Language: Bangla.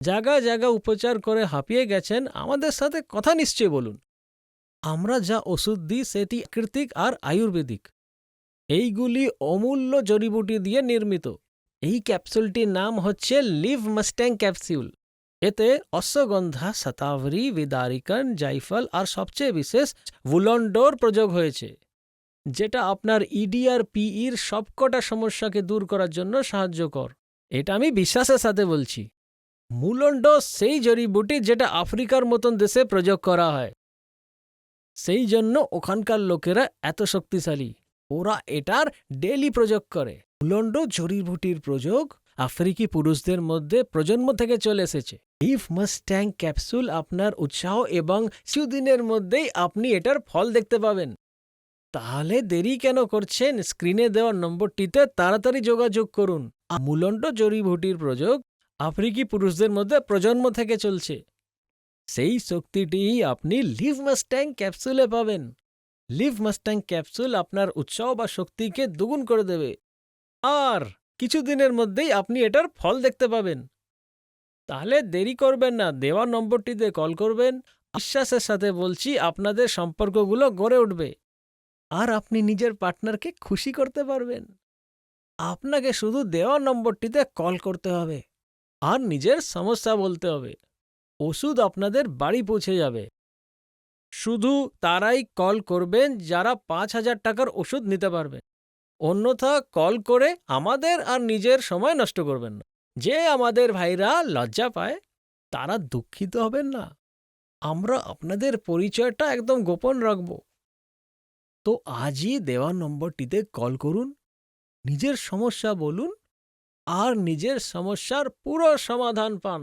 জায়গায় জায়গায় উপচার করে হাঁপিয়ে গেছেন, আমাদের সাথে কথা নিশ্চয়ই বলুন। আমরা যা ওষুধ দিই সেটি প্রাকৃতিক আর আয়ুর্বেদিক। এইগুলি অমূল্য জড়িবুটি দিয়ে নির্মিত। এই ক্যাপসুলটির নাম হচ্ছে লিভ মাস্ট্যাং ক্যাপসুল। এতে অশ্বগন্ধা, শতাবরী, বিদারিকন, জাইফল আর সবচেয়ে বিশেষ ভুলন্ডোর প্রয়োগ হয়েছে, যেটা আপনার ইডি আর পিইর সবকটা সমস্যাকে দূর করার জন্য সাহায্য কর। এটা আমি বিশ্বাসের সাথে বলছি। মুলন্ডো সেই জড়িবুটি যেটা আফ্রিকার মতন দেশে প্রয়োগ করা হয়, সেই জন্য ওখানকার লোকেরা এত শক্তিশালী। ওরা এটার ডেলি প্রয়োগ করে। মুলন্ডো জড়িবুটির প্রয়োগ আফ্রিকি পুরুষদের মধ্যে প্রজন্ম থেকে চলে এসেছে। লিভ মাস্ট্যাং ক্যাপসুল আপনার উৎসাহ এবং কিছুদিনের মধ্যেই আপনি এটার ফল দেখতে পাবেন। তাহলে দেরি কেন করছেন? স্ক্রিনে দেওয়া নম্বরটিতে তাড়াতাড়ি যোগাযোগ করুন। মুলন্ডো জড়িবুটির প্রয়োগ আফ্রিকি পুরুষদের মধ্যে প্রজন্ম থেকে চলছে। সেই শক্তিটি আপনি লিভ মাস্ট্যাং ক্যাপসুলে পাবেন। লিভ মাস্ট্যাং ক্যাপসুল আপনার উৎসাহ বা শক্তিকে দ্বিগুণ করে দেবে, আর কিছুদিনের মধ্যেই আপনি এটার ফল দেখতে পাবেন। তাহলে দেরি করবেন না, দেওয়া নম্বরটিতে কল করবেন। বিশ্বাসের সাথে বলছি, আপনাদের সম্পর্কগুলো গড়ে উঠবে আর আপনি নিজের পার্টনারকে খুশি করতে পারবেন। আপনাকে শুধু দেওয়া নম্বরটিতে কল করতে হবে আর নিজের সমস্যা বলতে হবে। ওষুধ আপনাদের বাড়ি পৌঁছে যাবে। শুধু তারাই কল করবেন যারা ৫,০০০ টাকার ওষুধ নিতে পারবেন। অন্যথা কল করে আমাদের আর নিজের সময় নষ্ট করবেন না। যে আমাদের ভাইরা লজ্জা পায়, তারা দুঃখিত হবেন না। আমরা আপনাদের পরিচয়টা একদম গোপন রাখব। তো আজই দেওয়া নম্বরটিতে কল করুন, নিজের সমস্যা বলুন আর নিজের সমস্যার পুরো সমাধান পান।